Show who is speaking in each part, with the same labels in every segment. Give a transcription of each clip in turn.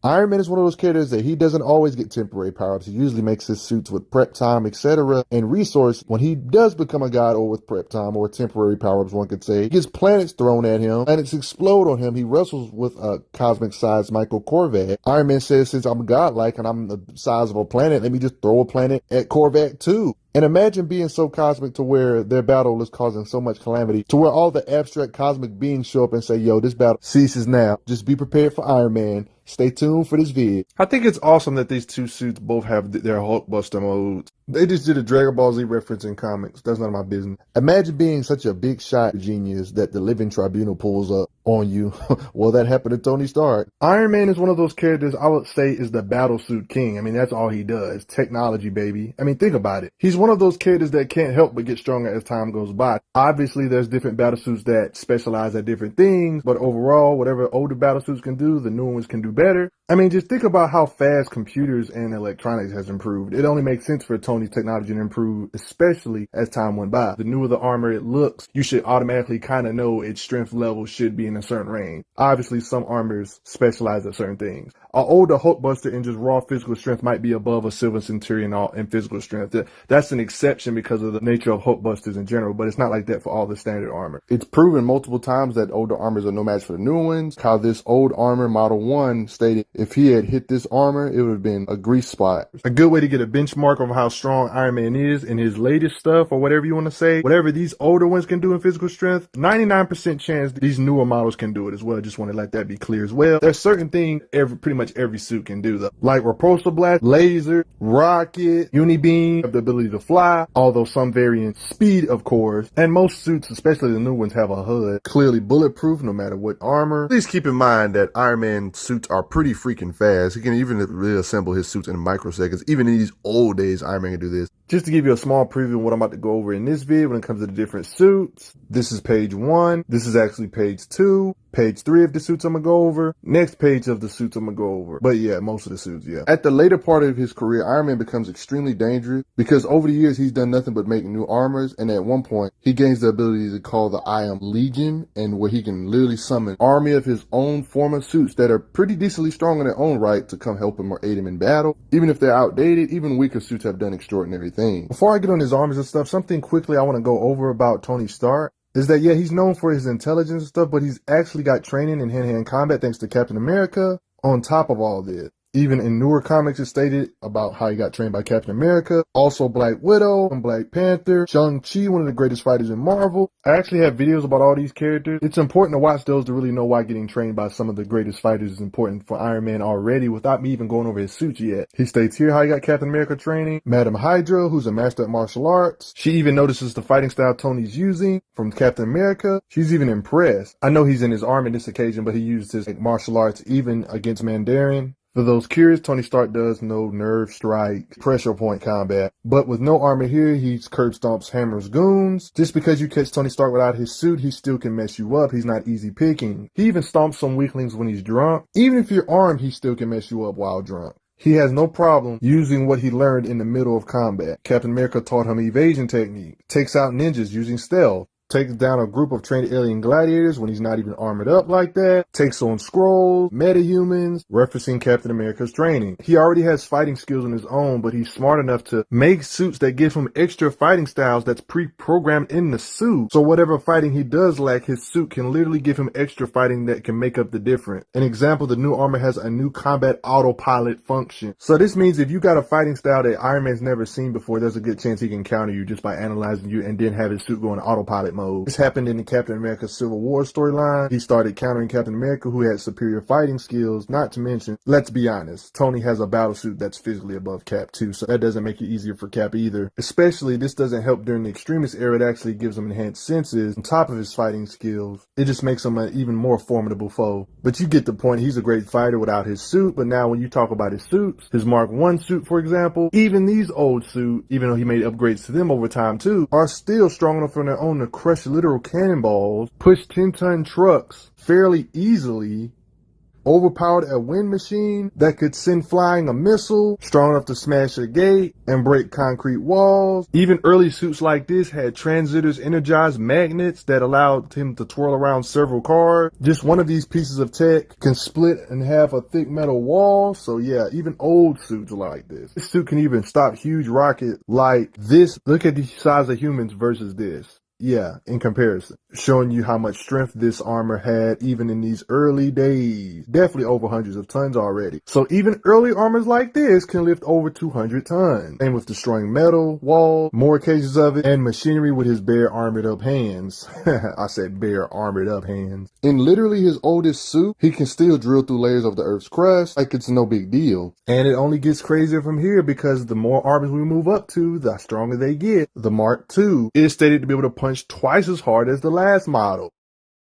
Speaker 1: Iron Man is one of those characters that he doesn't always get temporary power-ups. He usually makes his suits with prep time, etc., and resource. When he does become a god or with prep time or temporary power-ups, one could say, he gets planets thrown at him, planets explode on him. He wrestles with a cosmic-sized Michael Korvac. Iron Man says, since I'm godlike and I'm the size of a planet, let me just throw a planet at Korvac too. And imagine being so cosmic to where their battle is causing so much calamity, to where all the abstract cosmic beings show up and say, yo, this battle ceases now. Just be prepared for Iron Man. Stay tuned for this vid. I think it's awesome that these two suits both have their Hulkbuster modes. They just did a Dragon Ball Z reference in comics. That's none of my business. Imagine being such a big shot genius that the Living Tribunal pulls up on you. Well, that happened to Tony Stark. Iron Man is one of those characters I would say is the battle suit king. I mean, that's all he does. Technology, baby. I mean, think about it. He's one of those characters that can't help but get stronger as time goes by. Obviously, there's different battle suits that specialize at different things, but overall, whatever older battle suits can do, the new ones can do better. I mean, just think about how fast computers and electronics has improved. It only makes sense for Tony's technology to improve, especially as time went by. The newer the armor it looks, you should automatically kind of know its strength level should be in a certain range. Obviously, some armors specialize at certain things. An older Hulkbuster in just raw physical strength might be above a Silver Centurion in physical strength. That's an exception because of the nature of Hulkbusters in general, but it's not like that for all the standard armor. It's proven multiple times that older armors are no match for the new ones. How this old armor, Model 1, stated if he had hit this armor, it would have been a grease spot. A good way to get a benchmark of how strong Iron Man is in his latest stuff, or whatever you want to say, whatever these older ones can do in physical strength, 99% chance these newer models can do it as well. Just want to let that be clear as well. There's certain things pretty much every suit can do though, like repulsor blast, laser, rocket, unibeam, have the ability to fly, although some vary in speed, of course, and most suits, especially the new ones, have a hood, clearly bulletproof no matter what armor. Please keep in mind that Iron Man suits are pretty freaking fast. He can even reassemble his suits in microseconds. Even in these old days, Iron Man can do this. Just to give you a small preview of what I'm about to go over in this video when it comes to the different suits. This is page 1. This is actually page 2. Page 3 of the suits I'm gonna go over. Next page of the suits I'm gonna go over. But yeah, most of the suits, yeah. At the later part of his career, Iron Man becomes extremely dangerous because over the years he's done nothing but make new armors, and at one point he gains the ability to call the I Am Legion, and where he can literally summon an army of his own former suits that are pretty decently strong in their own right to come help him or aid him in battle. Even if they're outdated, even weaker suits have done extraordinary things. Before I get on his armors and stuff, something quickly I want to go over about Tony Stark is that, yeah, he's known for his intelligence and stuff, but he's actually got training in hand-to-hand combat thanks to Captain America on top of all this. Even in newer comics, it's stated about how he got trained by Captain America, also Black Widow and Black Panther, Shang-Chi, one of the greatest fighters in Marvel. I actually have videos about all these characters. It's important to watch those to really know why getting trained by some of the greatest fighters is important for Iron Man already without me even going over his suits yet. He states here how he got Captain America training. Madam Hydra, who's a master at martial arts. She even notices the fighting style Tony's using from Captain America. She's even impressed. I know he's in his arm in this occasion, but he used his martial arts even against Mandarin. For those curious, Tony Stark does no nerve strike, pressure point combat, but with no armor here, he curb stomps Hammer's goons. Just because you catch Tony Stark without his suit, he still can mess you up. He's not easy picking. He even stomps some weaklings when he's drunk. Even if you're armed, he still can mess you up while drunk. He has no problem using what he learned in the middle of combat. Captain America taught him evasion technique, takes out ninjas using stealth, takes down a group of trained alien gladiators when he's not even armored up like that, takes on Skrulls, metahumans, referencing Captain America's training. He already has fighting skills on his own, but he's smart enough to make suits that give him extra fighting styles that's pre-programmed in the suit. So whatever fighting he does lack, his suit can literally give him extra fighting that can make up the difference. An example, the new armor has a new combat autopilot function. So this means if you got a fighting style that Iron Man's never seen before, there's a good chance he can counter you just by analyzing you and then have his suit go into autopilot mode. This happened in the Captain America Civil War storyline. He started countering Captain America, who had superior fighting skills, not to mention, let's be honest, Tony has a battle suit that's physically above Cap too, so that doesn't make it easier for Cap either. Especially, this doesn't help during the Extremis era. It actually gives him enhanced senses on top of his fighting skills. It just makes him an even more formidable foe. But you get the point, he's a great fighter without his suit, but now when you talk about his suits, his Mark I suit, for example, even these old suits, even though he made upgrades to them over time too, are still strong enough on their own to crush literal cannonballs, push 10-ton trucks fairly easily, overpowered a wind machine that could send flying a missile, strong enough to smash a gate and break concrete walls. Even early suits like this had transistors energized magnets that allowed him to twirl around several cars. Just one of these pieces of tech can split and have a thick metal wall. So yeah, even old suits like this. This suit can even stop huge rockets like this. Look at the size of humans versus this. Yeah, in comparison, showing you how much strength this armor had even in these early days. Definitely over hundreds of tons already. So even early armors like this can lift over 200 tons. Same with destroying metal, walls, more occasions of it, and machinery with his bare armored up hands. I said bare armored up hands. In literally his oldest suit, he can still drill through layers of the Earth's crust like it's no big deal. And it only gets crazier from here because the more armors we move up to, the stronger they get. The Mark II is stated to be able to punch twice as hard as the last model.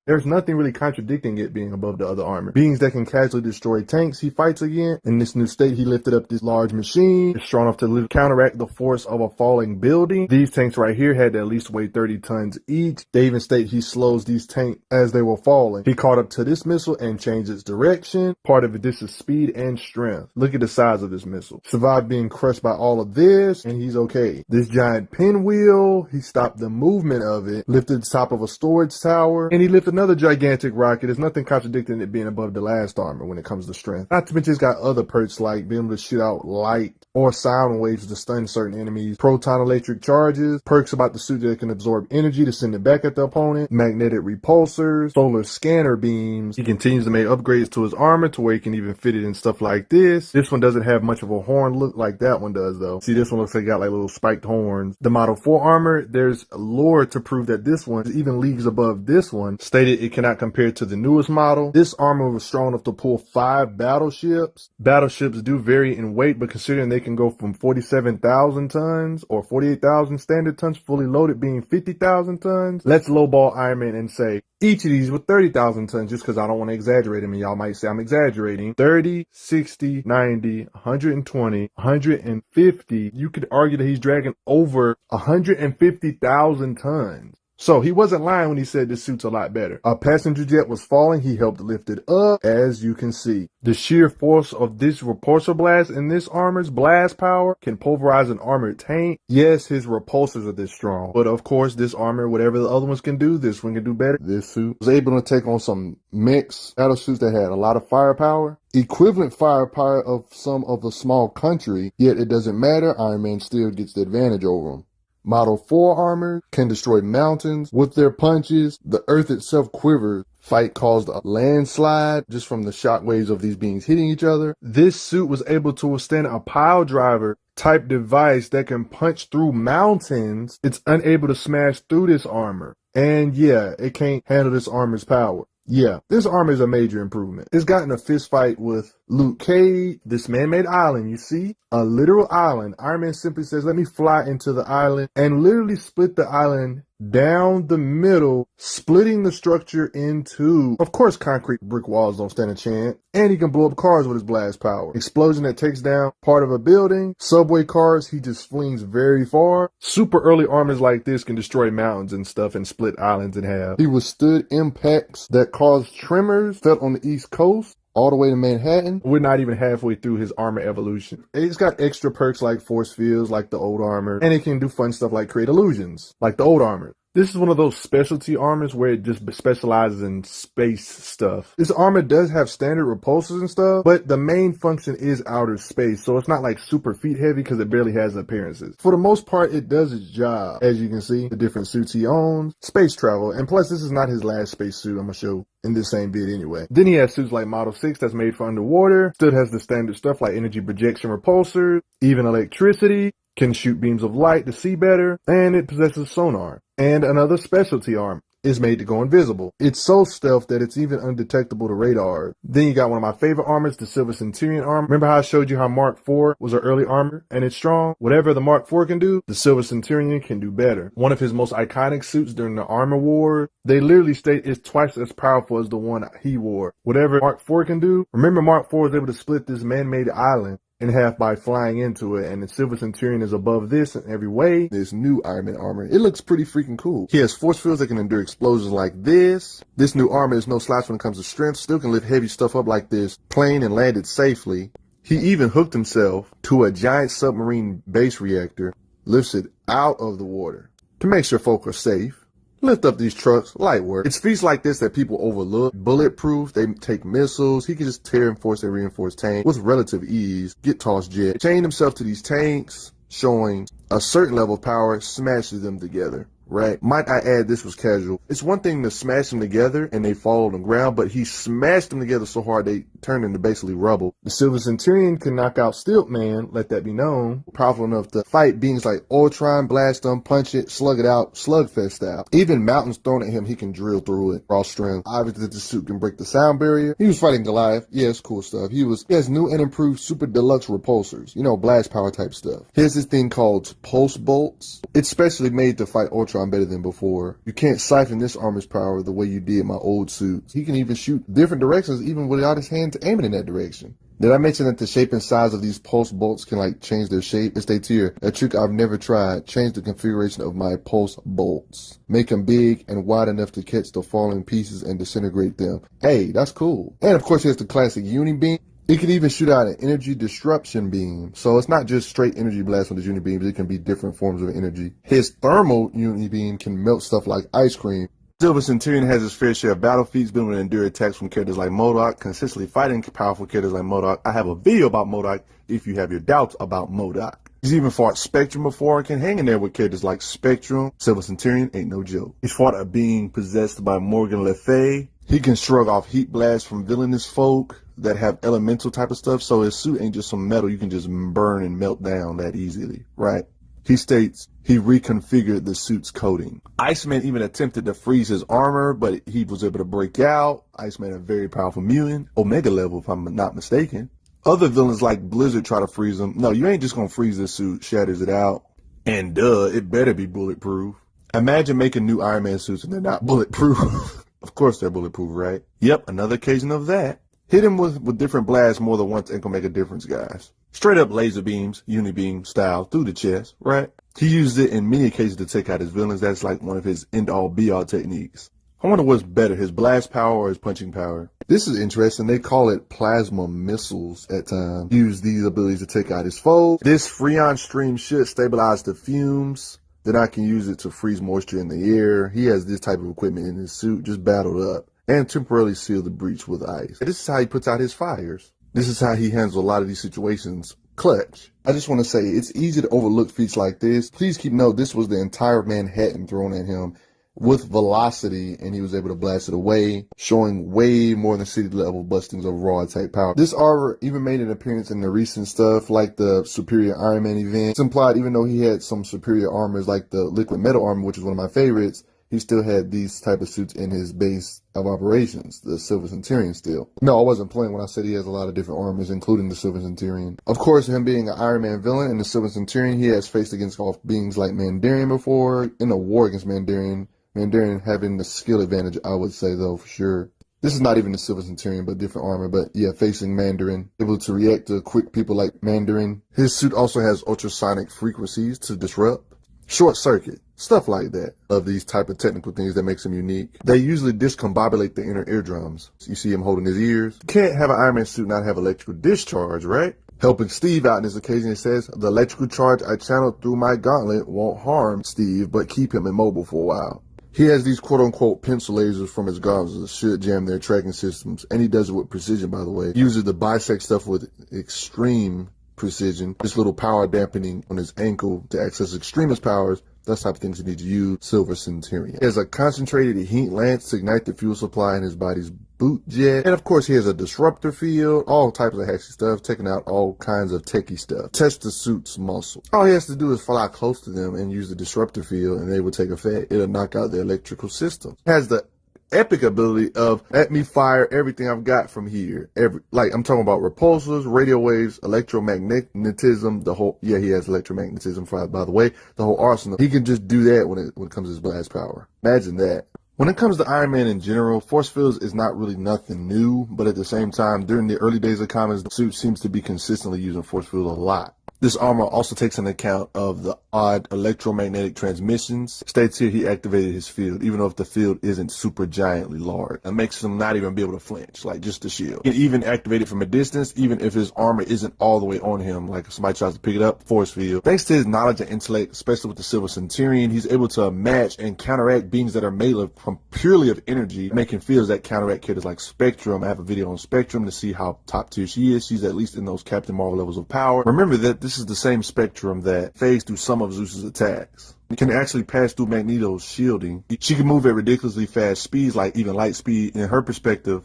Speaker 1: There's nothing really contradicting it being above the other armor. Beings that can casually destroy tanks he fights again. In this new state, he lifted up this large machine. It's strong enough to counteract the force of a falling building. These tanks right here had to at least weigh 30 tons each. They even state he slows these tanks as they were falling. He caught up to this missile and changed its direction. Part of it, this is speed and strength. Look at the size of this missile. Survived being crushed by all of this, and he's okay. This giant pinwheel, he stopped the movement of it, lifted the top of a storage tower, and he lifted another gigantic rocket. There's nothing contradicting it being above the last armor when it comes to strength. Not to mention it's got other perks like being able to shoot out light or sound waves to stun certain enemies, proton electric charges, perks about the suit that can absorb energy to send it back at the opponent, magnetic repulsors, solar scanner beams. He continues to make upgrades to his armor to where he can even fit it in stuff like this. This one doesn't have much of a horn look like that one does though. See, this one looks like it got like little spiked horns. The Model 4 armor, there's lore to prove that this one is even leagues above this one, stated it cannot compare to the newest model. This armor was strong enough to pull 5 battleships. Battleships do vary in weight, but considering they can go from 47,000 tons or 48,000 standard tons fully loaded being 50,000 tons, let's lowball Iron Man and say each of these with 30,000 tons just because I don't want to exaggerate them and y'all might say I'm exaggerating. 30, 60, 90, 120, 150. You could argue that he's dragging over 150,000 tons. So he wasn't lying when he said this suit's a lot better. A passenger jet was falling. He helped lift it up, as you can see. The sheer force of this repulsor blast in this armor's blast power can pulverize an armored tank. Yes, his repulsors are this strong. But of course, this armor, whatever the other ones can do, this one can do better. This suit was able to take on some mechs, battle suits that had a lot of firepower. Equivalent firepower of some of a small country, yet it doesn't matter. Iron Man still gets the advantage over them. Model 4 armor can destroy mountains with their punches. The earth itself quivers. Fight caused a landslide just from the shockwaves of these beings hitting each other. This suit was able to withstand a pile driver type device that can punch through mountains. It's unable to smash through this armor. And yeah, it can't handle this armor's power. Yeah, this armor is a major improvement. It's gotten a fist fight with Luke Cage, this man-made island, you see? A literal island. Iron Man simply says, let me fly into the island and literally split the island down the middle, splitting the structure in two. Of course, concrete brick walls don't stand a chance. And he can blow up cars with his blast power. Explosion that takes down part of a building. Subway cars, he just flings very far. Super early armors like this can destroy mountains and stuff and split islands in half. He withstood impacts that caused tremors, felt on the East Coast, all the way to Manhattan. We're not even halfway through his armor evolution. It's got extra perks like force fields, like the old armor, and it can do fun stuff like create illusions, like the old armor. This is one of those specialty armors where it just specializes in space stuff. This armor does have standard repulsors and stuff, but the main function is outer space, so it's not like super feet heavy because it barely has appearances. For the most part, it does its job. As you can see, the different suits he owns, space travel, and plus this is not his last space suit I'm gonna show in this same vid anyway. Then he has suits like Model 6 that's made for underwater, still has the standard stuff like energy projection repulsors, even electricity, can shoot beams of light to see better, and it possesses sonar. And another specialty arm is made to go invisible. It's so stealth that it's even undetectable to radar. Then you got one of my favorite armors, the Silver Centurion armor. Remember how I showed you how Mark IV was an early armor and it's strong? Whatever the Mark IV can do, the Silver Centurion can do better. One of his most iconic suits during the armor war, they literally state it's twice as powerful as the one he wore. Whatever Mark IV can do, remember Mark IV was able to split this man-made island in half by flying into it, and the Silver Centurion is above this in every way. This new Iron Man armor, it looks pretty freaking cool. He has force fields that can endure explosions like this. This new armor is no slouch when it comes to strength, still can lift heavy stuff up like this plane and land it safely. He even hooked himself to a giant submarine base reactor, lifts it out of the water to make sure folk are safe. Lift up these trucks, light work. It's feats like this that people overlook. Bulletproof, they take missiles. He can just tear and force a reinforced tank with relative ease. Get tossed jet. Chain himself to these tanks, showing a certain level of power, smashes them together. Right? Might I add, this was casual. It's one thing to smash them together and they fall on the ground, but he smashed them together so hard they turned into basically rubble. The Silver Centurion can knock out Stiltman, let that be known. Powerful enough to fight beings like Ultron, blast them, punch it, slug it out, slugfest style. Even mountains thrown at him, he can drill through it. Raw strength. Obviously, the suit can break the sound barrier. He was fighting Goliath. Yeah, it's cool stuff. He has new and improved super deluxe repulsors. You know, blast power type stuff. Here's this thing called Pulse Bolts. It's specially made to fight Ultron better than before. You can't siphon this armor's power the way you did my old suits. He can even shoot different directions even without his hands aiming in that direction. Did I mention that the shape and size of these pulse bolts can like change their shape? It states here, a trick I've never tried. Change the configuration of my pulse bolts. Make them big and wide enough to catch the falling pieces and disintegrate them. Hey, that's cool. And of course, here's the classic Uni Beam. It can even shoot out an energy disruption beam. So it's not just straight energy blast with his uni beams. It can be different forms of energy. His thermal uni beam can melt stuff like ice cream. Silver Centurion has his fair share of battle feats, been able to endure attacks from characters like MODOK, consistently fighting powerful characters like MODOK. I have a video about MODOK if you have your doubts about MODOK. He's even fought Spectrum before and can hang in there with characters like Spectrum. Silver Centurion ain't no joke. He's fought a being possessed by Morgan Le Fay. He can shrug off heat blasts from villainous folk that have elemental type of stuff, so his suit ain't just some metal you can just burn and melt down that easily, right? He states he reconfigured the suit's coating. Iceman even attempted to freeze his armor, but he was able to break out. Iceman, a very powerful mutant, Omega level if I'm not mistaken. Other villains like Blizzard try to freeze him. No, you ain't just gonna freeze this suit, shatters it out. And it better be bulletproof. Imagine making new Iron Man suits and they're not bulletproof. Of course they're bulletproof, right? Yep, another occasion of that. Hit him with different blasts more than once ain't gonna make a difference, guys. Straight up laser beams, uni-beam style through the chest, right? He used it in many occasions to take out his villains. That's like one of his end-all be-all techniques. I wonder what's better, his blast power or his punching power. This is interesting. They call it plasma missiles at times. Use these abilities to take out his foes. This Freon stream should stabilize the fumes. Then I can use it to freeze moisture in the air. He has this type of equipment in his suit, just battled up, and temporarily seal the breach with ice. This is how he puts out his fires. This is how he handles a lot of these situations. Clutch. I just want to say, it's easy to overlook feats like this. Please keep note, this was the entire Manhattan thrown at him with velocity, and he was able to blast it away, showing way more than city level bustings of raw attack power. This armor even made an appearance in the recent stuff, like the Superior Iron Man event. It's implied, even though he had some superior armors like the liquid metal armor, which is one of my favorites, he still had these type of suits in his base of operations, the Silver Centurion still. No, I wasn't playing when I said he has a lot of different armors, including the Silver Centurion. Of course, him being an Iron Man villain and the Silver Centurion, he has faced against beings like Mandarin before, in a war against Mandarin. Mandarin having the skill advantage, I would say, though, for sure. This is not even the Silver Centurion, but different armor. But yeah, facing Mandarin, able to react to quick people like Mandarin. His suit also has ultrasonic frequencies to disrupt, short circuit, stuff like that. Of these type of technical things that makes him unique. They usually discombobulate the inner eardrums. You see him holding his ears. You can't have an Iron Man suit not have electrical discharge, right? Helping Steve out in this occasion, it says, the electrical charge I channeled through my gauntlet won't harm Steve, but keep him immobile for a while. He has these quote-unquote pencil lasers from his goggles that should jam their tracking systems, and he does it with precision, by the way. He uses the bisect stuff with extreme precision. This little power dampening on his ankle to access extremist powers. That's the type of things you need to use. Silver Centurion. He has a concentrated heat lance to ignite the fuel supply in his body's boot jet. And of course, he has a disruptor field, all types of hexy stuff, taking out all kinds of techie stuff. Test the suit's muscle. All he has to do is fly close to them and use the disruptor field, and they will take effect. It'll knock out the electrical system. Has the epic ability of let me fire everything I've got from here. Like I'm talking about repulsors, radio waves, electromagnetism, he has electromagnetism, by the way, the whole arsenal. He can just do that when it comes to his blast power. Imagine that. When it comes to Iron Man in general, force fields is not really nothing new, but at the same time, during the early days of comics, the suit seems to be consistently using force fields a lot. This armor also takes into account of the odd electromagnetic transmissions. States here he activated his field, even though if the field isn't super giantly large. It makes him not even be able to flinch, like just the shield. He even activated from a distance, even if his armor isn't all the way on him, like if somebody tries to pick it up, force field. Thanks to his knowledge and intellect, especially with the Silver Centurion, he's able to match and counteract beings that are made from purely of energy, making fields that counteract characters like Spectrum. I have a video on Spectrum to see how top tier she is. She's at least in those Captain Marvel levels of power. Remember that this is the same Spectrum that phased through some of Zeus's attacks. It can actually pass through Magneto's shielding. She can move at ridiculously fast speeds, like even light speed. In her perspective,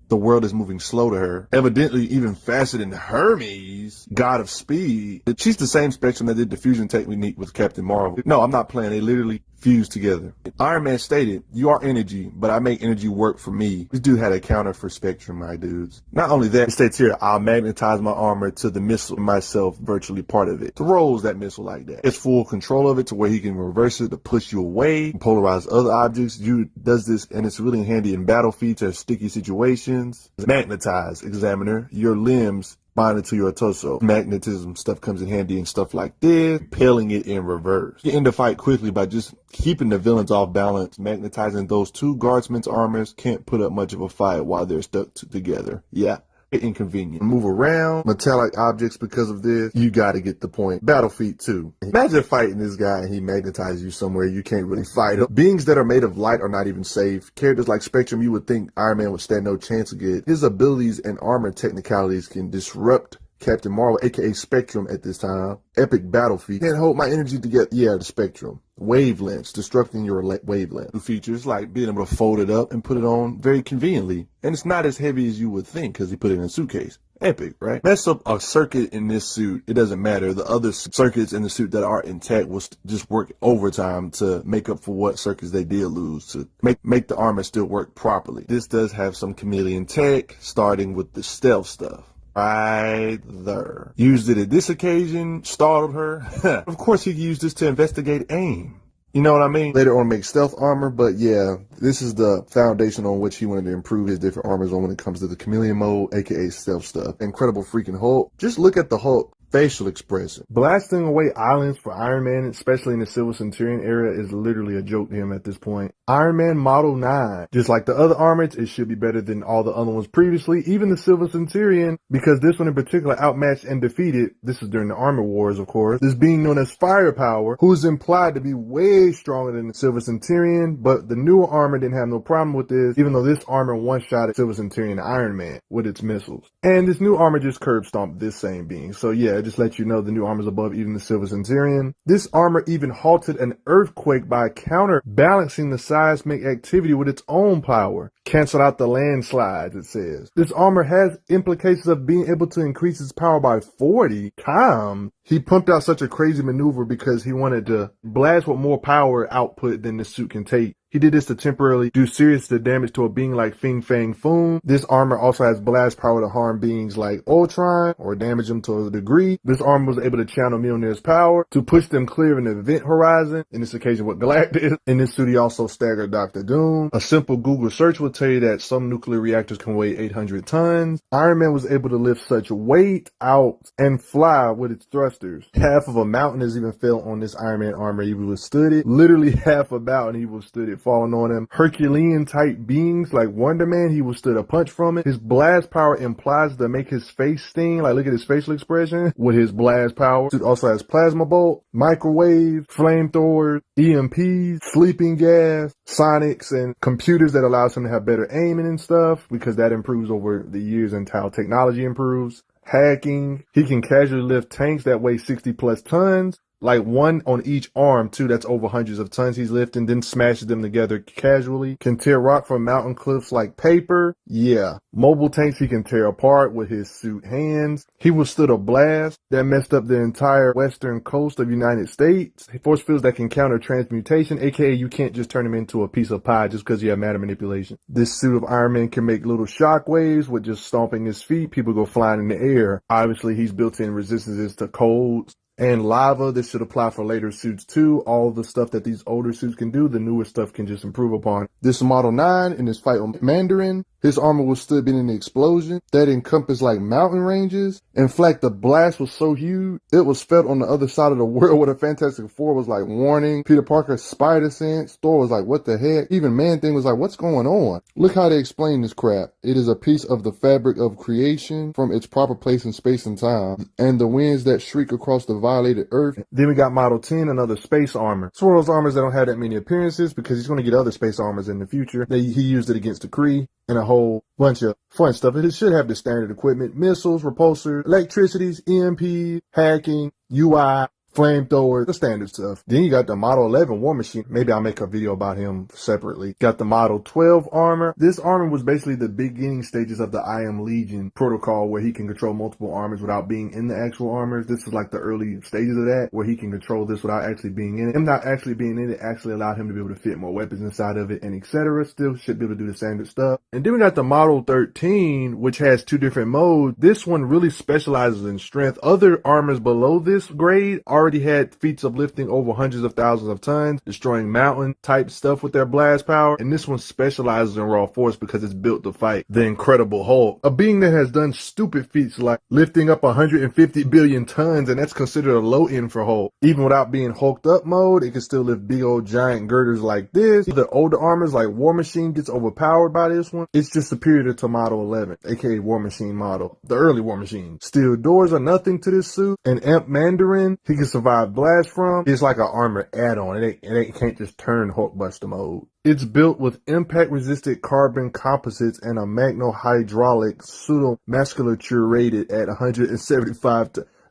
Speaker 1: the world is moving slow to her. Evidently even faster than Hermes, god of speed. She's the same Spectrum that did the fusion technique with Captain Marvel. No, I'm not playing. They literally fused together. Iron Man stated, "You are energy, but I make energy work for me." This dude had a counter for Spectrum, my dudes. Not only that, it states here, "I'll magnetize my armor to the missile, myself virtually part of it." Throws that missile like that. It's full control of it to where he can reverse it to push you away, polarize other objects. You does this, and it's really handy in battle feats or sticky situations. Magnetize, Examiner, your limbs bonded to your torso. Magnetism stuff comes in handy and stuff like this, impelling it in reverse. You end the fight quickly by just keeping the villains off balance. Magnetizing those two guardsmen's armors can't put up much of a fight while they're stuck together. Yeah. Inconvenient. Move around metallic objects because of this. You got to get the point. Battle feat too. Imagine fighting this guy and he magnetizes you somewhere you can't really fight him. Beings that are made of light are not even safe. Characters like Spectrum, you would think Iron Man would stand no chance against. His abilities and armor technicalities can disrupt Captain Marvel, aka Spectrum at this time. Epic battle feat. Can't hold my energy together. Yeah, the Spectrum. Wavelengths, disrupting your wavelength. Features like being able to fold it up and put it on very conveniently. And it's not as heavy as you would think because he put it in a suitcase. Epic, right? Mess up a circuit in this suit, it doesn't matter. The other circuits in the suit that are intact will just work overtime to make up for what circuits they did lose, to make the armor still work properly. This does have some chameleon tech, starting with the stealth stuff. Right there. Used it at this occasion, startled her. Of course, he could use this to investigate AIM. You know what I mean? Later on, make stealth armor, but yeah, this is the foundation on which he wanted to improve his different armors on when it comes to the chameleon mode, aka stealth stuff. Incredible freaking Hulk. Just look at the Hulk facial expression. Blasting away islands for Iron Man, especially in the Silver Centurion era, is literally a joke to him at this point. Iron Man Model 9. Just like the other armors, it should be better than all the other ones previously, even the Silver Centurion, because this one in particular outmatched and defeated, this is during the Armor Wars, of course, this being known as Firepower, who is implied to be way stronger than the Silver Centurion, but the newer armor didn't have no problem with this, even though this armor one-shotted Silver Centurion Iron Man with its missiles. And this new armor just curb stomped this same being. So yeah, just let you know the new armor's above even the Silver Centurion. This armor even halted an earthquake by counterbalancing the seismic activity with its own power. Canceled out the landslides, it says. This armor has implications of being able to increase its power by 40 times. He pumped out such a crazy maneuver because he wanted to blast with more power output than the suit can take. He did this to temporarily do serious damage to a being like Fin Fang Foom. This armor also has blast power to harm beings like Ultron or damage them to a degree. This armor was able to channel Mjolnir's power to push them clear of an event horizon, in this occasion with Galactus. In this suit, he also staggered Dr. Doom. A simple Google search will tell you that some nuclear reactors can weigh 800 tons. Iron Man was able to lift such weight out and fly with its thrusters. Half of a mountain has even fell on this Iron Man armor. He withstood it. Literally half a mountain he withstood it falling on him. Herculean type beings like Wonder Man, he withstood a punch from it. His blast power implies to make his face sting. Like, look at his facial expression with his blast power. It also has plasma bolt, microwave, flamethrowers, EMPs, sleeping gas, sonics, and computers that allows him to have better aiming and stuff, because that improves over the years and how technology improves. Hacking. He can casually lift tanks that weigh 60 plus tons. Like one on each arm too, that's over hundreds of tons he's lifting, then smashes them together casually. Can tear rock from mountain cliffs like paper. Yeah. Mobile tanks he can tear apart with his suit hands. He withstood a blast that messed up the entire western coast of United States. Force fields that can counter transmutation, aka you can't just turn him into a piece of pie just because you have matter manipulation. This suit of Iron Man can make little shockwaves with just stomping his feet. People go flying in the air. Obviously he's built in resistances to cold and lava. This should apply for later suits too. All the stuff that these older suits can do, the newer stuff can just improve upon. This Model 9 in this fight with Mandarin, his armor withstood being an explosion that encompassed like mountain ranges. In fact, the blast was so huge, it was felt on the other side of the world where the Fantastic Four was like warning Peter Parker's spider sense. Thor was like, what the heck? Even Man-Thing was like, what's going on? Look how they explain this crap. It is a piece of the fabric of creation from its proper place in space and time, and the winds that shriek across the violated earth. Then we got Model 10, another space armor. It's one of those armors that don't have that many appearances because he's going to get other space armors in the future. He used it against the Kree and a whole bunch of fun stuff. It should have the standard equipment: missiles, repulsors, electricities, EMP, hacking, UI, flamethrower, the standard stuff. Then you got the Model 11 War Machine. Maybe I'll make a video about him separately. Got the Model 12 armor. This armor was basically the beginning stages of the I Am Legion protocol, where he can control multiple armors without being in the actual armors. This is like the early stages of that, where he can control this without actually being in it. Him not actually being in it actually allowed him to be able to fit more weapons inside of it, and etc. Still should be able to do the standard stuff. And then we got the Model 13, which has two different modes. This one really specializes in strength. Other armors below this grade already had feats of lifting over hundreds of thousands of tons, destroying mountain type stuff with their blast power, and this one specializes in raw force because it's built to fight the Incredible Hulk, a being that has done stupid feats like lifting up 150 billion tons, and that's considered a low end for Hulk. Even without being hulked up mode, it can still lift big old giant girders like this. The older armors like War Machine gets overpowered by this one. It's just superior to Model 11, aka War Machine model, the early War Machine. Steel doors are nothing to this suit, and Imp Mandarin, he can survive blast from. It's like an armor add-on. It can't just turn Hulkbuster mode. It's built with impact-resistant carbon composites and a magno-hydraulic pseudo-musculature rated at 175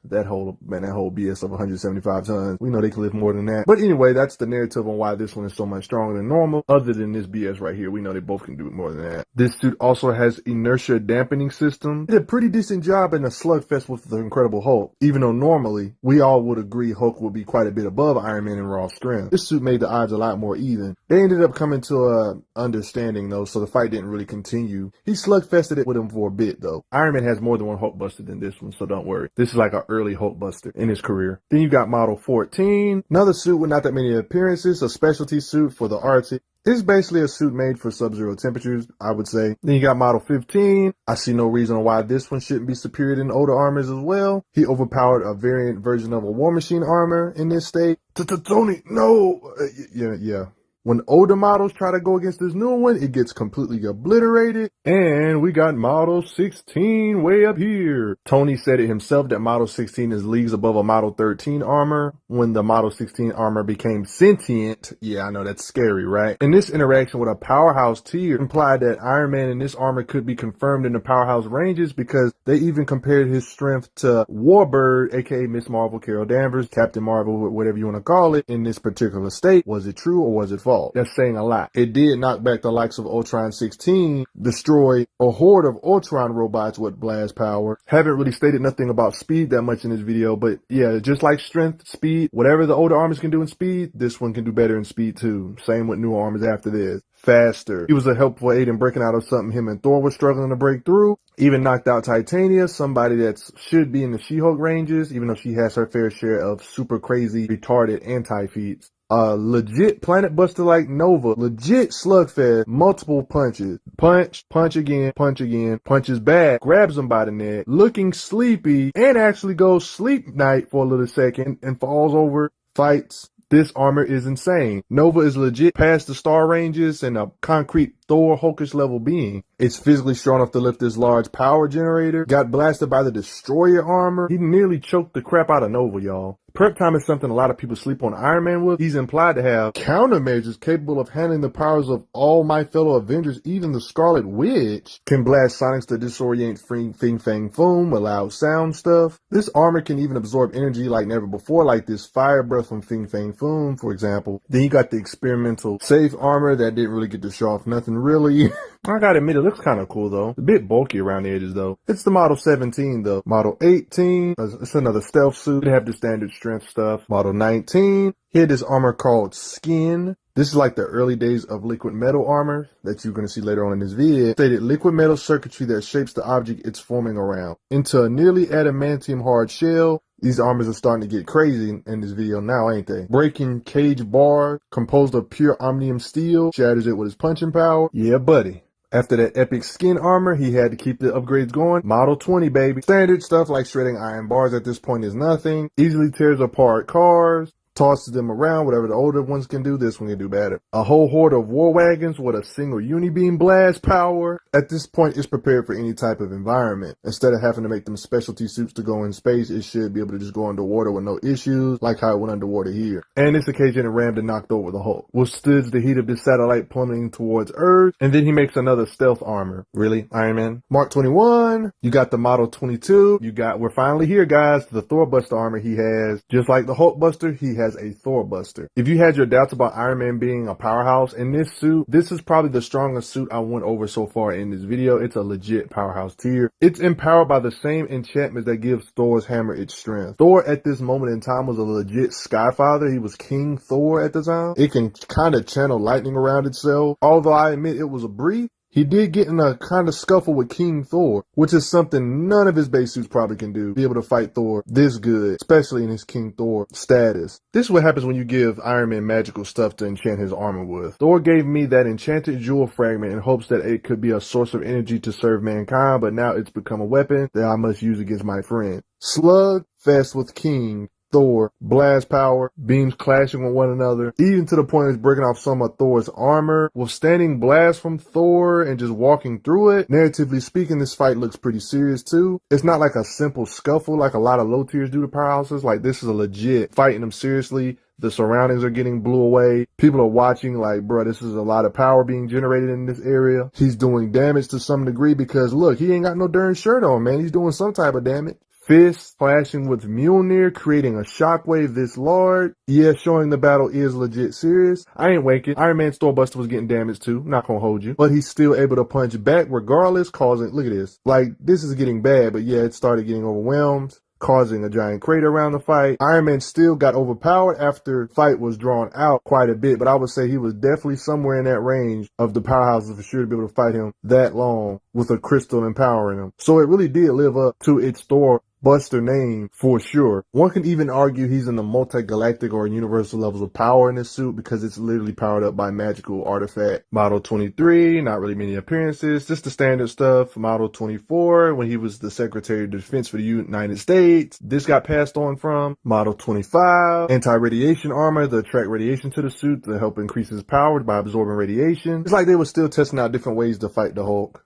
Speaker 1: that whole BS of 175 tons. We know they can lift more than that. But anyway, that's the narrative on why this one is so much stronger than normal. Other than this BS right here, we know they both can do more than that. This suit also has inertia dampening system. It did a pretty decent job in a slugfest with the Incredible Hulk. Even though normally, we all would agree Hulk would be quite a bit above Iron Man in raw strength. This suit made the odds a lot more even. They ended up coming to a understanding though, so the fight didn't really continue. He slugfested it with him for a bit though. Iron Man has more than one Hulkbuster than this one, so don't worry. This is like a early Hulkbuster in his career. Then you got Model 14, another suit with not that many appearances, a specialty suit for the Arctic. It's basically a suit made for sub-zero temperatures, I would say. Then you got Model 15. I see no reason why this one shouldn't be superior than older armors as well. He overpowered a variant version of a War Machine armor in this state. Tony, no! Yeah. When older models try to go against this new one, it gets completely obliterated. And we got Model 16 way up here. Tony said it himself that Model 16 is leagues above a Model 13 armor. When the Model 16 armor became sentient, yeah, I know that's scary, right? And this interaction with a powerhouse tier implied that Iron Man in this armor could be confirmed in the powerhouse ranges, because they even compared his strength to Warbird, aka Miss Marvel, Carol Danvers, Captain Marvel, whatever you want to call it, in this particular state. Was it true or was it false? That's saying a lot. It did knock back the likes of Ultron 16, destroy a horde of Ultron robots with blast power. Haven't really stated nothing about speed that much in this video, but yeah, just like strength, speed, whatever the older armors can do in speed, this one can do better in speed too. Same with new armors after this. Faster. He was a helpful aid in breaking out of something him and Thor were struggling to break through. Even knocked out Titania, somebody that should be in the She-Hulk ranges, even though she has her fair share of super crazy, retarded anti-feats. Legit planet buster like Nova, legit slugfest, multiple punches, punch again, punches back, grabs him by the neck, looking sleepy, and actually goes sleep night for a little second and falls over, fights. This armor is insane. Nova is legit past the star ranges and a concrete Thor Hulkish level being. It's physically strong enough to lift this large power generator. Got blasted by the Destroyer armor. He nearly choked the crap out of Nova, y'all. Prep time is something a lot of people sleep on Iron Man with. He's implied to have countermeasures capable of handling the powers of all my fellow Avengers. Even the Scarlet Witch can blast sonics to disorient Fing Fang Foom with loud sound stuff. This armor can even absorb energy like never before, like this fire breath from Fing Fang Foom, for example. Then you got the experimental safe armor that didn't really get to show off nothing really. I gotta admit, it looks kind of cool though. A bit bulky around the edges though. It's the Model 17 though. Model 18, it's another stealth suit. They have the standard strength stuff. Model 19, he had this armor called Skin. This is like the early days of liquid metal armor that you're going to see later on in this vid. Stated liquid metal circuitry that shapes the object it's forming around into a nearly adamantium hard shell. These armors are starting to get crazy in this video now, ain't they? Breaking cage bar composed of pure omnium steel, shatters it with his punching power. Yeah, buddy. After that epic skin armor, he had to keep the upgrades going. Model 20, baby. Standard stuff like shredding iron bars at this point is nothing. Easily tears apart cars. Tosses them around. Whatever the older ones can do, this one can do better. A whole horde of war wagons with a single unibeam blast power. At this point, it's prepared for any type of environment. Instead of having to make them specialty suits to go in space, it should be able to just go underwater with no issues, like how it went underwater here. And this occasion, it rammed and knocked over the Hulk. Withstood the heat of this satellite plummeting towards Earth, and then he makes another stealth armor. Really, Iron Man? Mark 21, you got the Model 22, we're finally here, guys, the Thor Buster armor he has. Just like the Hulk Buster, he has a Thor Buster. If you had your doubts about Iron Man being a powerhouse in this suit, this is probably the strongest suit I went over so far in this video. It's a legit powerhouse tier. It's empowered by the same enchantments that gives Thor's hammer its strength. Thor at this moment in time was a legit Skyfather. He was King Thor at the time. It can kind of channel lightning around itself. Although I admit it was a brief, he did get in a kind of scuffle with King Thor, which is something none of his base suits probably can do. Be able to fight Thor this good, especially in his King Thor status. This is what happens when you give Iron Man magical stuff to enchant his armor with. Thor gave me that enchanted jewel fragment in hopes that it could be a source of energy to serve mankind, but now it's become a weapon that I must use against my friend. Slug fest with King Thor, blast power, beams clashing with one another, even to the point of breaking off some of Thor's armor, withstanding blasts from Thor and just walking through it. Narratively speaking, this fight looks pretty serious too. It's not like a simple scuffle like a lot of low tiers do to powerhouses. Like, this is a legit fighting them seriously. The surroundings are getting blew away. People are watching like, bro, this is a lot of power being generated in this area. He's doing damage to some degree because look, he ain't got no darn shirt on, man. He's doing some type of damage. Fists clashing with Mjolnir, creating a shockwave this large. Yeah, showing the battle is legit serious. I ain't waking. Iron Man's Thor Buster was getting damaged too. Not gonna hold you. But he's still able to punch back regardless, causing, look at this. Like, this is getting bad, but yeah, it started getting overwhelmed, causing a giant crater around the fight. Iron Man still got overpowered after the fight was drawn out quite a bit, but I would say he was definitely somewhere in that range of the powerhouses for sure to be able to fight him that long with a crystal empowering him. So it really did live up to its Thor Buster name for sure. One can even argue he's in the multi-galactic or universal levels of power in this suit because it's literally powered up by magical artifact. Model 23, not really many appearances, just the standard stuff. Model 24, when he was the Secretary of Defense for the United States, this got passed on from. Model 25, anti-radiation armor to attract radiation to the suit to help increase his power by absorbing radiation. It's like they were still testing out different ways to fight the Hulk.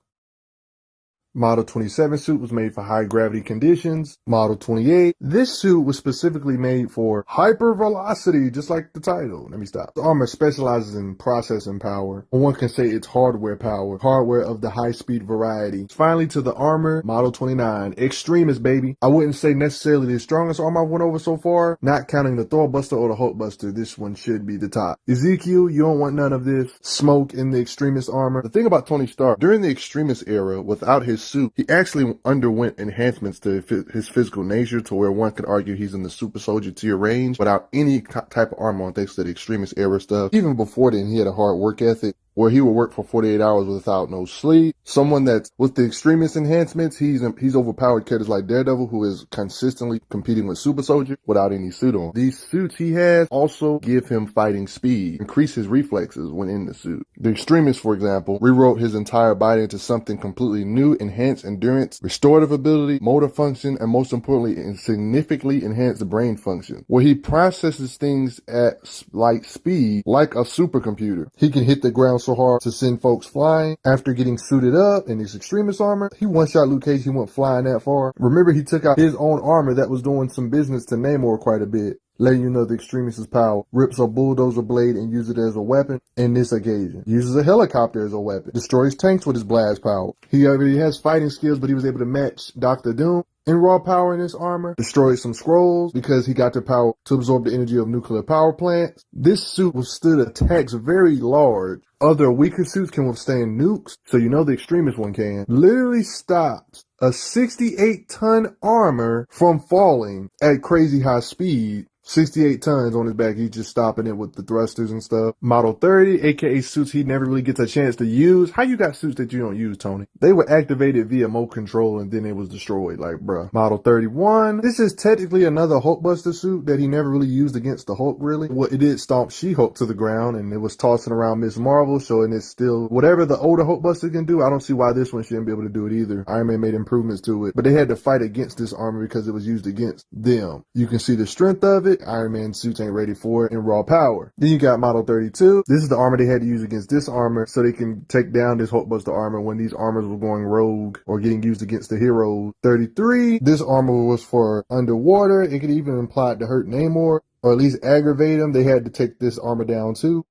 Speaker 1: Model 27 suit was made for high gravity conditions. Model 28, this suit was specifically made for hyper velocity, just like the title. Let me stop. The armor specializes in processing power, or one can say it's hardware power, hardware of the high speed variety. Finally, to the armor, Model 29, Extremis, baby. I wouldn't say necessarily the strongest armor I've went over so far, not counting the Thor Buster or the Hulk Buster. This one should be the top. Ezekiel, you don't want none of this smoke in the Extremis armor. The thing about Tony Stark, during the Extremis era, without his suit, he actually underwent enhancements to his physical nature to where one could argue he's in the super soldier tier range without any type of armor on thanks to the Extremis era stuff. Even before then, he had a hard work ethic where he would work for 48 hours without no sleep. Someone that's with the Extremis enhancements, he's overpowered characters like Daredevil, who is consistently competing with super soldier without any suit on. These suits he has also give him fighting speed, increase his reflexes when in the suit. The Extremis, for example, rewrote his entire body into something completely new, enhanced endurance, restorative ability, motor function, and most importantly, significantly enhanced brain function, where he processes things at light speed like a supercomputer. He can hit the ground so hard to send folks flying. After getting suited up in his Extremis armor, he one-shot Luke Cage. He went flying that far. Remember, he took out his own armor that was doing some business to Namor quite a bit, letting you know the Extremis' power. Rips a bulldozer blade and uses it as a weapon. In this occasion, uses a helicopter as a weapon. Destroys tanks with his blast power. He already has fighting skills, but he was able to match Dr. Doom in raw power in this armor. Destroyed some scrolls because he got the power to absorb the energy of nuclear power plants. This suit withstood attacks very large. Other weaker suits can withstand nukes, so you know the Extremis one can. Literally stops a 68-ton armor from falling at crazy high speed. 68 tons on his back. He's just stopping it with the thrusters and stuff. Model 30, aka suits he never really gets a chance to use. How you got suits that you don't use, Tony? They were activated via Mo control and then it was destroyed. Like, bruh. Model 31. This is technically another Hulkbuster suit that he never really used against the Hulk, really. Well, it did stomp She-Hulk to the ground and it was tossing around Ms. Marvel, showing it's still whatever the older Hulkbuster can do. I don't see why this one shouldn't be able to do it either. Iron Man made improvements to it, but they had to fight against this armor because it was used against them. You can see the strength of it. Iron Man suits ain't ready for it in raw power. Then you got Model 32. This is the armor they had to use against this armor so they can take down this Hulkbuster armor when these armors were going rogue or getting used against the heroes. 33. This armor was for underwater. It could even imply to hurt Namor or at least aggravate him. They had to take this armor down too.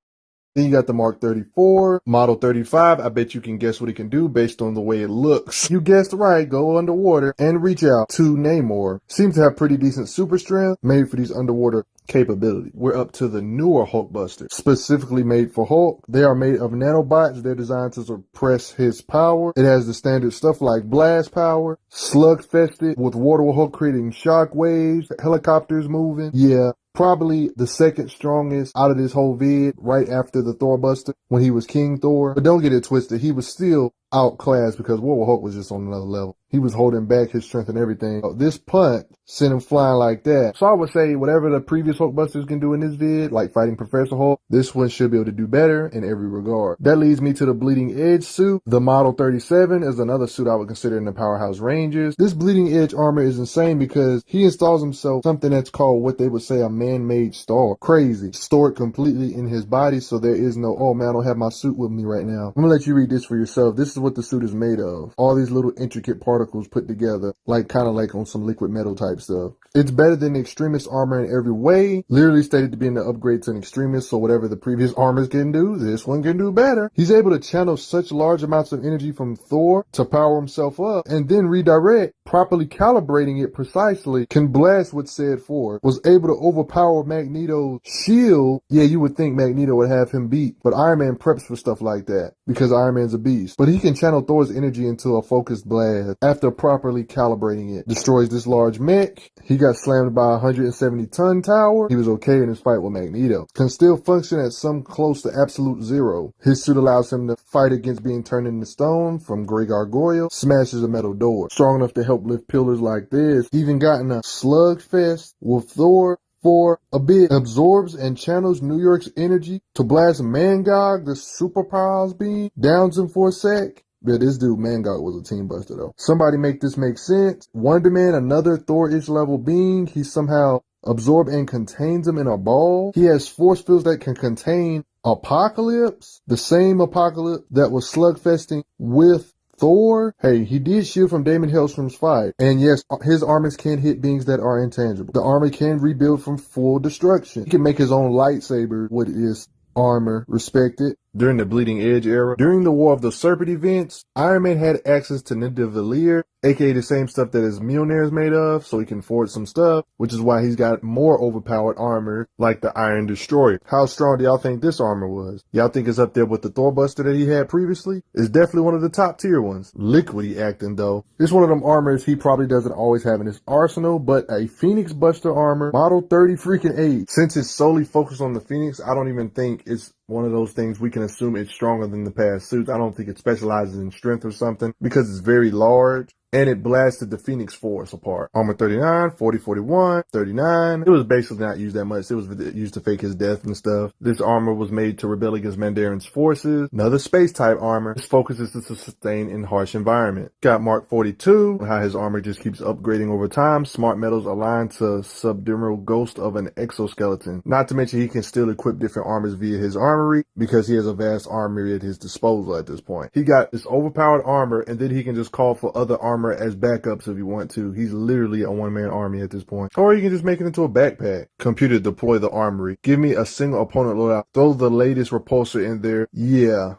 Speaker 1: Then you got the Mark 34, Model 35. I bet you can guess what he can do based on the way it looks. You guessed right. Go underwater and reach out to Namor. Seems to have pretty decent super strength made for these underwater capability. We're up to the newer Hulkbuster, specifically made for Hulk. They are made of nanobots. They're designed to suppress his power. It has the standard stuff like blast power, slug fested with water Hulk creating shock waves, helicopters moving. Yeah. Probably the second strongest out of this whole vid right after the Thor Buster when he was King Thor. But don't get it twisted. He was still outclassed because War Hulk was just on another level. He was holding back his strength and everything. This punt sent him flying like that. So I would say whatever the previous Hulkbusters can do in this vid, like fighting Professor Hulk, this one should be able to do better in every regard. That leads me to the Bleeding Edge suit. The Model 37 is another suit I would consider in the Powerhouse Rangers. This Bleeding Edge armor is insane because he installs himself something that's called what they would say a man-made star. Crazy. Stored completely in his body, so there is no, oh man, I don't have my suit with me right now. I'm gonna let you read this for yourself. This is what the suit is made of. All these little intricate particles put together, like kind of like on some liquid metal type stuff. It's better than the Extremis armor in every way. Literally stated to be an upgrade to an Extremis, so whatever the previous armors can do, this one can do better. He's able to channel such large amounts of energy from Thor to power himself up and then redirect, properly calibrating it precisely, can blast with said force, was able to overpower Magneto's shield. Yeah, you would think Magneto would have him beat, but Iron Man preps for stuff like that because Iron Man's a beast. But he can channel Thor's energy into a focused blast after properly calibrating it. Destroys this large mech. He got slammed by a 170-ton tower. He was okay in his fight with Magneto. Can still function at some close to absolute zero. His suit allows him to fight against being turned into stone from Grey Gargoyle. Smashes a metal door. Strong enough to help lift pillars like this. Even gotten a slugfest with Thor for a bit. Absorbs and channels New York's energy to blast Mangog, the superpowers being, downs him for a sec. Yeah, this dude Mangog was a team buster though. Somebody make this make sense. Wonder Man, another Thor-ish level being. He somehow absorbs and contains him in a ball. He has force fields that can contain Apocalypse, the same Apocalypse that was slugfesting with Thor. Hey, he did shield from Damon Hellstrom's fight. And yes, his armors can hit beings that are intangible. The armor can rebuild from full destruction. He can make his own lightsaber with his armor. Respect it. During the Bleeding Edge era, during the War of the Serpent events, Iron Man had access to Nidavellir, aka the same stuff that his Mjolnir is made of, so he can forge some stuff, which is why he's got more overpowered armor, like the Iron Destroyer. How strong do y'all think this armor was? Y'all think it's up there with the Thor Buster that he had previously? It's definitely one of the top tier ones. Liquidy acting though. It's one of them armors he probably doesn't always have in his arsenal, but a Phoenix Buster armor, Model 30 freaking 8. Since it's solely focused on the Phoenix, I don't even think it's one of those things we can assume it's stronger than the past suits. I don't think it specializes in strength or something because it's very large. And it blasted the Phoenix Force apart. Armor 39, 40, 41, 39. It was basically not used that much. It was used to fake his death and stuff. This armor was made to rebel against Mandarin's forces. Another space type armor. Its focus is to sustain in harsh environment. Got Mark 42, how his armor just keeps upgrading over time. Smart metals aligned to subdermal ghost of an exoskeleton. Not to mention he can still equip different armors via his armory because he has a vast armory at his disposal at this point. He got this overpowered armor and then he can just call for other armor as backups if you want to. He's literally a one-man army at this point. Or you can just make it into a backpack. Computer, deploy the armory. Give me a single opponent loadout. Throw the latest repulsor in there. Yeah.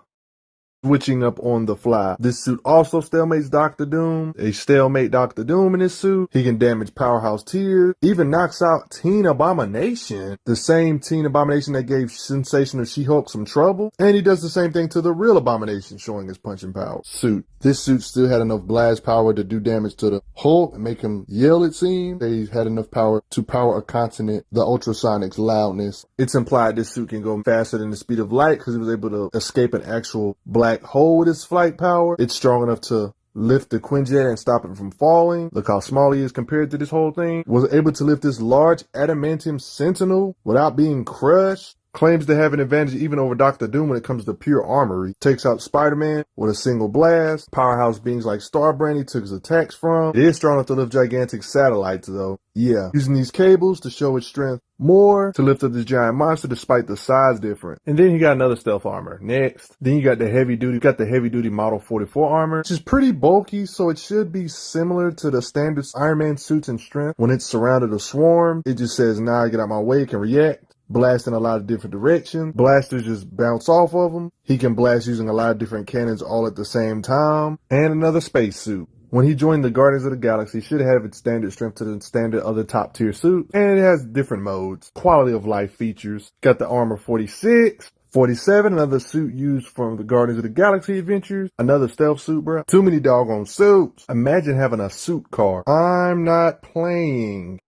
Speaker 1: switching up on the fly. This suit also stalemates Doctor Doom. They stalemate Doctor Doom in this suit. He can damage Powerhouse Tears. Even knocks out Teen Abomination, the same Teen Abomination that gave Sensational She-Hulk some trouble. And he does the same thing to the real Abomination, showing his punching power. Suit. This suit still had enough blast power to do damage to the Hulk and make him yell, it seemed. They had enough power to power a continent, the Ultrasonic's loudness. It's implied this suit can go faster than the speed of light because he was able to escape an actual black hole with his flight power. It's strong enough to lift the Quinjet and stop it from falling. Look how small he is compared to this whole thing. Was able to lift this large adamantium sentinel without being crushed. Claims to have an advantage even over Doctor Doom when it comes to pure armory. Takes out Spider-Man with a single blast. Powerhouse beings like Starbrand he took his attacks from. It is strong enough to lift gigantic satellites though. Yeah, using these cables to show its strength more to lift up this giant monster despite the size difference. And then he got another stealth armor. Next, then you got the heavy duty Model 44 armor, which is pretty bulky, so it should be similar to the standard Iron Man suits in strength. When it's surrounded a swarm, it just says, "Nah, get out my way," it can react. Blast in a lot of different directions. Blasters just bounce off of him. He can blast using a lot of different cannons all at the same time. And another spacesuit. When he joined the Guardians of the Galaxy, he should have its standard strength to the standard other top tier suit. And it has different modes. Quality of life features. Got the armor 46. 47, another suit used from the Guardians of the Galaxy adventures. Another stealth suit, bro. Too many doggone suits. Imagine having a suit car. I'm not playing.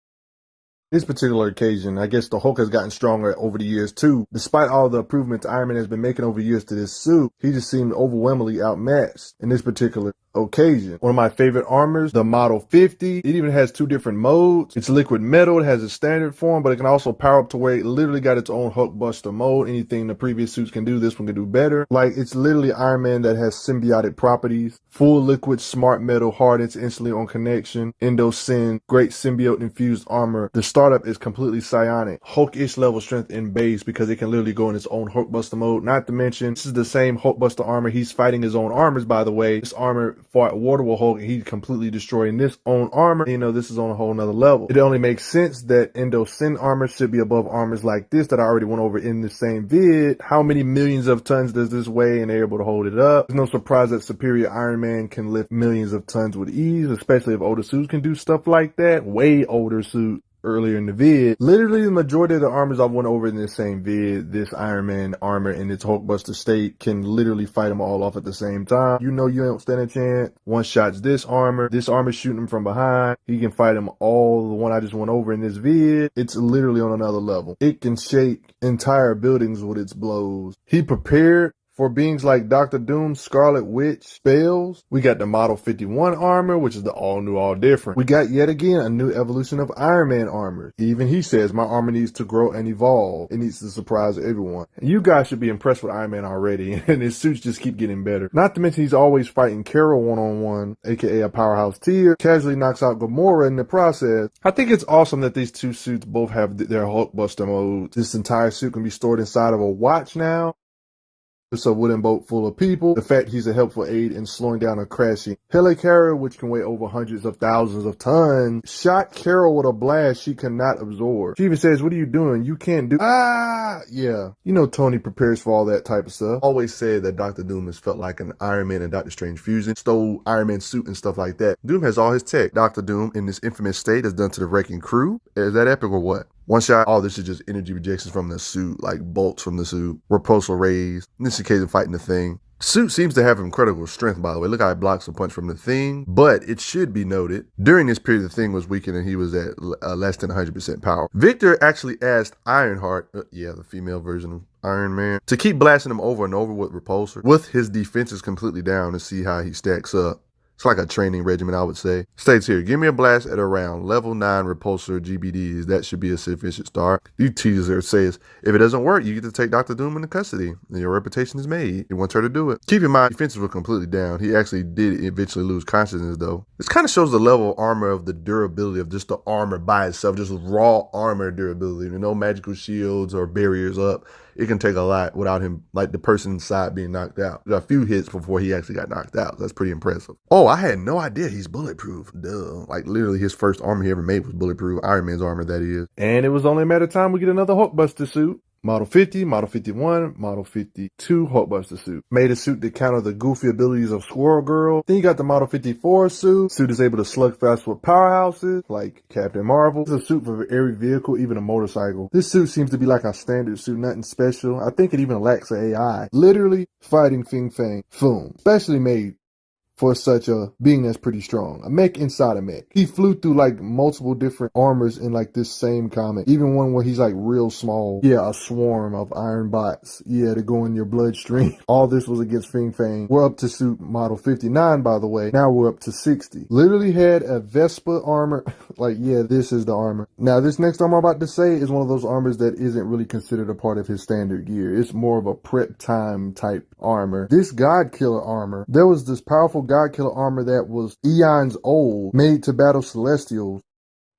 Speaker 1: This particular occasion, I guess the Hulk has gotten stronger over the years too. Despite all the improvements Iron Man has been making over years to this suit, he just seemed overwhelmingly outmatched in this particular occasion. One of my favorite armors, the Model 50. It even has two different modes. It's liquid metal. It has a standard form, but it can also power up to where it literally got its own Hulkbuster mode. Anything the previous suits can do, this one can do better. Like, it's literally Iron Man that has symbiotic properties. Full liquid smart metal hardens instantly on connection. Endosyn, great symbiote infused armor. The startup is completely psionic. Hulk-ish level strength in base because it can literally go in its own Hulkbuster mode. Not to mention, this is the same Hulkbuster armor. He's fighting his own armors, by the way. This armor fought Waterworld Hulk and he completely destroying this own armor. You know, this is on a whole nother level. It only makes sense that Endosyn armor should be above armors like this that I already went over in the same vid. How many millions of tons does this weigh and they're able to hold it up? There's no surprise that superior Iron Man can lift millions of tons with ease, especially if older suits can do stuff like that. Way older suit. Earlier in the vid, literally the majority of the armors I went over in this same vid, this Iron Man armor in its Hulkbuster state can literally fight them all off at the same time. You know you don't stand a chance. One shot's this armor shooting him from behind. He can fight them all, the one I just went over in this vid. It's literally on another level. It can shake entire buildings with its blows. He prepared for beings like Doctor Doom, Scarlet Witch, spells. We got the Model 51 armor, which is the all new, all different. We got yet again a new evolution of Iron Man armor. Even he says, my armor needs to grow and evolve. It needs to surprise everyone. And you guys should be impressed with Iron Man already, and his suits just keep getting better. Not to mention he's always fighting Carol one-on-one, aka a powerhouse tier. Casually knocks out Gamora in the process. I think it's awesome that these two suits both have their Hulkbuster modes. This entire suit can be stored inside of a watch now. It's a wooden boat full of people. The fact he's a helpful aid in slowing down a crashing helicarrier, which can weigh over hundreds of thousands of tons, shot Carol with a blast she cannot absorb. She even says, "What are you doing? You can't do." Yeah. You know Tony prepares for all that type of stuff. Always said that Dr. Doom has felt like an Iron Man and Doctor Strange fusion. Stole Iron Man's suit and stuff like that. Doom has all his tech. Dr. Doom, in this infamous state, has done to the Wrecking Crew. Is that epic or what? One shot, all this is just energy projections from the suit, like bolts from the suit, repulsor rays. In this occasion, fighting the Thing. Suit seems to have incredible strength, by the way. Look how it blocks a punch from the Thing. But it should be noted, during this period, the Thing was weakened and he was at less than 100% power. Victor actually asked Ironheart, the female version of Iron Man, to keep blasting him over and over with repulsor, with his defenses completely down, to see how he stacks up. It's like a training regimen, I would say. States here, give me a blast at around level 9 repulsor GBDs. That should be a sufficient start. You teaser says, if it doesn't work, you get to take Dr. Doom into custody. And your reputation is made. He wants her to do it. Keep in mind, defenses were completely down. He actually did eventually lose consciousness, though. This kind of shows the level of armor of the durability of just the armor by itself. Just raw armor durability. No magical shields or barriers up. It can take a lot without him, like the person inside being knocked out. There are a few hits before he actually got knocked out. That's pretty impressive. Oh, I had no idea he's bulletproof. Duh. Like literally his first armor he ever made was bulletproof. Iron Man's armor, that is. And it was only a matter of time we get another Hulkbuster suit. Model 50, Model 51, Model 52 Hulkbuster suit. Made a suit to counter the goofy abilities of Squirrel Girl. Then you got the Model 54 suit. Suit is able to slug fast with powerhouses like Captain Marvel. It's a suit for every vehicle, even a motorcycle. This suit seems to be like a standard suit, nothing special. I think it even lacks an AI. Literally fighting Fin Fang Foom. Specially made for such a being that's pretty strong. A mech inside a mech. He flew through like multiple different armors in like this same comic. Even one where he's like real small. Yeah, a swarm of iron bots. Yeah, to go in your bloodstream. All this was against Fin Fang. We're up to suit model 59, by the way. Now we're up to 60. Literally had a Vespa armor. Like, yeah, this is the armor. Now, this next armor I'm about to say is one of those armors that isn't really considered a part of his standard gear. It's more of a prep time type armor. This God Killer armor, there was this powerful God Killer armor that was eons old, made to battle Celestials.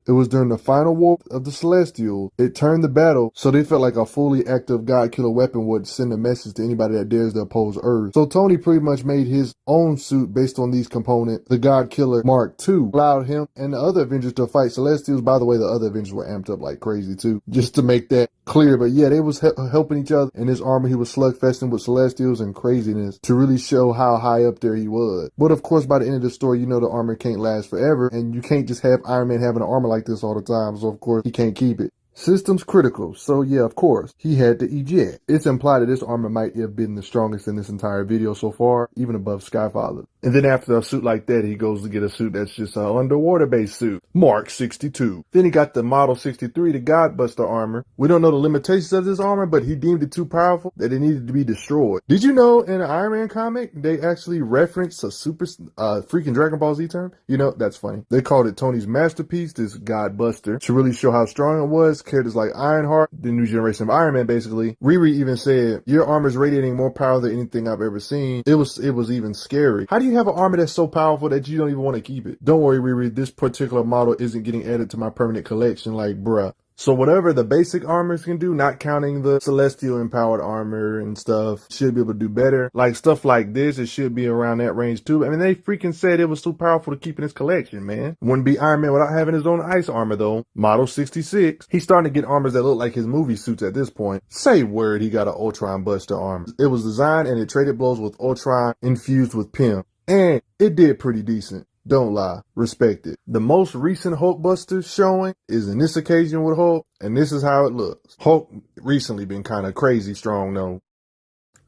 Speaker 1: It was during the final war of the Celestials. It turned the battle, so they felt like a fully active God Killer weapon would send a message to anybody that dares to oppose Earth. So Tony pretty much made his own suit based on these components. The God Killer Mark II allowed him and the other Avengers to fight Celestials. By the way, the other Avengers were amped up like crazy too, just to make that clear. But yeah, they was helping each other. In his armor, he was slugfesting with Celestials and craziness to really show how high up there he was. But of course, by the end of the story, you know the armor can't last forever, and you can't just have Iron Man having an armor like this all the time, so of course he can't keep it. Systems critical, so yeah, of course, he had to eject. It's implied that this armor might have been the strongest in this entire video so far, even above Skyfather. And then after a suit like that, he goes to get a suit that's just an underwater-based suit. Mark 62. Then he got the Model 63, the Godbuster armor. We don't know the limitations of this armor, but he deemed it too powerful that it needed to be destroyed. Did you know in an Iron Man comic, they actually referenced a freaking Dragon Ball Z term? You know, that's funny. They called it Tony's masterpiece, this Godbuster, to really show how strong it was. Characters like Ironheart, the new generation of Iron Man, basically. Riri even said, your armor's radiating more power than anything I've ever seen. It was even scary. How do you have an armor that's so powerful that you don't even want to keep it? Don't worry, Riri, this particular model isn't getting added to my permanent collection, like, bruh. So whatever the basic armors can do, not counting the celestial empowered armor and stuff, should be able to do better. Like stuff like this, it should be around that range too. I mean, they freaking said it was too powerful to keep in his collection, man. Wouldn't be Iron Man without having his own ice armor though. Model 66. He's starting to get armors that look like his movie suits at this point. Say word, he got an Ultron Buster armor. It was designed and it traded blows with Ultron infused with Pym. And it did pretty decent. Don't lie. Respect it. The most recent Hulkbuster showing is in this occasion with Hulk, and this is how it looks. Hulk recently been kind of crazy strong though.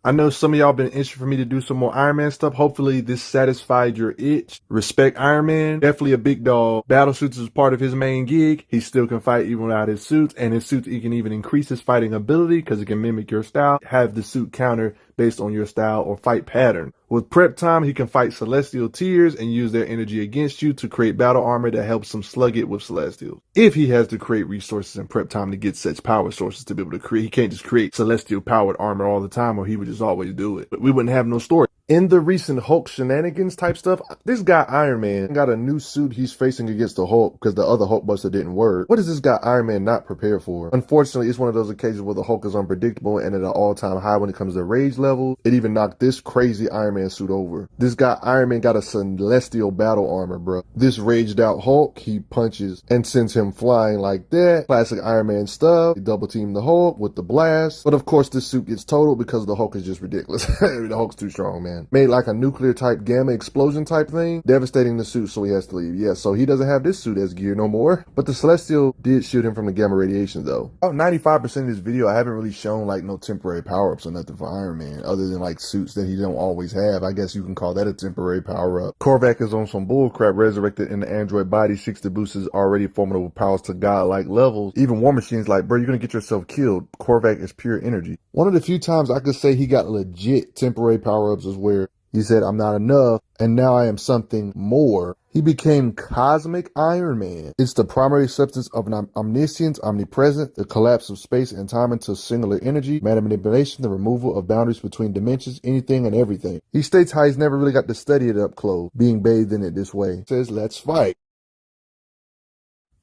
Speaker 1: I know some of y'all been interested for me to do some more Iron Man stuff. Hopefully this satisfied your itch. Respect Iron Man. Definitely a big dog. Battle suits is part of his main gig. He still can fight even without his suits. And his suits, he can even increase his fighting ability because it can mimic your style. Have the suit counter based on your style or fight pattern. With prep time, he can fight Celestial Tears and use their energy against you to create battle armor that helps him slug it with Celestials. If he has to create resources and prep time to get such power sources to be able to create, he can't just create Celestial powered armor all the time or he would just always do it. But we wouldn't have no story. In the recent Hulk shenanigans type stuff, this guy Iron Man got a new suit he's facing against the Hulk because the other Hulkbuster didn't work. What is this guy Iron Man not prepared for? Unfortunately, it's one of those occasions where the Hulk is unpredictable and at an all-time high when it comes to rage level. It even knocked this crazy Iron Man suit over. This guy Iron Man got a celestial battle armor, bro. This raged out Hulk, he punches and sends him flying like that. Classic Iron Man stuff. He double teamed the Hulk with the blast. But of course, this suit gets totaled because the Hulk is just ridiculous. The Hulk's too strong, man. Made like a nuclear type gamma explosion type thing, devastating the suit, so he has to leave. Yeah, so he doesn't have this suit as gear no more. But the Celestial did shoot him from the gamma radiation though. About 95% of this video, I haven't really shown like no temporary power-ups or nothing for Iron Man, other than like suits that he don't always have. I guess you can call that a temporary power-up. Korvac is on some bullcrap, resurrected in the android body, seeks to boost his already formidable powers to godlike levels. Even War Machine's like, bro, you're gonna get yourself killed. Korvac is pure energy. One of the few times I could say he got legit temporary power-ups is where he said, I'm not enough, and now I am something more. He became Cosmic Iron Man. It's the primary substance of an omniscience, omnipresent, the collapse of space and time into singular energy, matter manipulation, the removal of boundaries between dimensions, anything and everything. He states how he's never really got to study it up close, being bathed in it this way. He says, let's fight.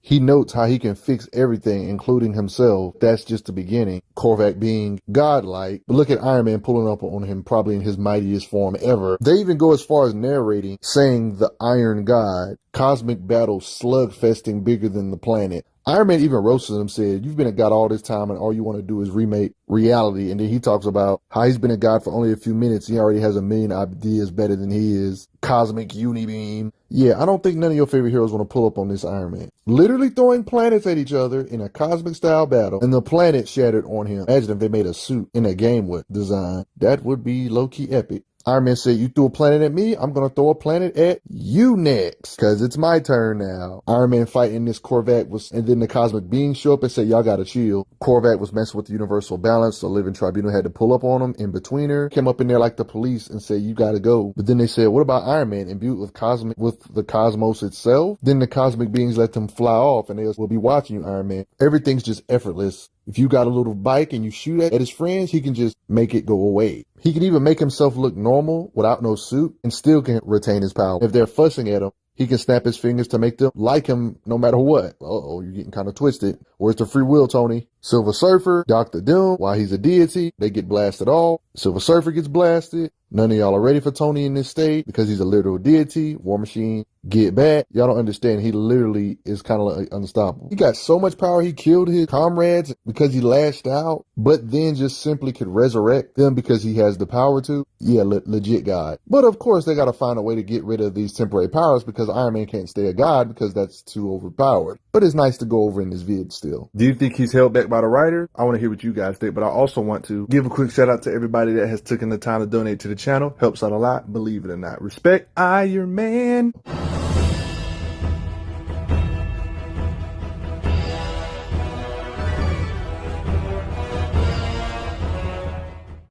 Speaker 1: He notes how he can fix everything, including himself. That's just the beginning. Korvac being godlike. But look at Iron Man pulling up on him probably in his mightiest form ever. They even go as far as narrating, saying the Iron God. Cosmic battle slugfesting bigger than the planet. Iron Man even roasted him, said, you've been a god all this time and all you want to do is remake reality. And then he talks about how he's been a god for only a few minutes. He already has a million ideas better than he is. Cosmic Unibeam. Yeah, I don't think none of your favorite heroes want to pull up on this Iron Man. Literally throwing planets at each other in a cosmic style battle, and the planet shattered on him. Imagine if they made a suit in a game with design. That would be low-key epic. Iron Man said, you threw a planet at me, I'm going to throw a planet at you next, because it's my turn now. Iron Man fighting this Korvac and then the cosmic beings show up and say, y'all got to chill. Korvac was messing with the universal balance, so Living Tribunal had to pull up on him in between her, came up in there like the police and said, you got to go. But then they said, what about Iron Man imbued with the cosmos itself? Then the cosmic beings let them fly off and they will be watching you, Iron Man. Everything's just effortless. If you got a little bike and you shoot at his friends, he can just make it go away. He can even make himself look normal without no suit and still can retain his power. If they're fussing at him, he can snap his fingers to make them like him no matter what. Uh-oh, you're getting kind of twisted. Where's the free will, Tony? Silver Surfer, Dr. Doom, while he's a deity, they get blasted all. Silver Surfer gets blasted. None of y'all are ready for Tony in this state because he's a literal deity. War Machine, get back. Y'all don't understand. He literally is kind of like unstoppable. He got so much power. He killed his comrades because he lashed out, but then just simply could resurrect them because he has the power to. Yeah, legit God. But of course, they got to find a way to get rid of these temporary powers because Iron Man can't stay a god because that's too overpowered. But it's nice to go over in this vid still. Do you think he's held back by the writer? I want to hear what you guys think, but I also want to give a quick shout out to everybody that has taken the time to donate to the channel. Helps out a lot, believe it or not. Respect Iron Man.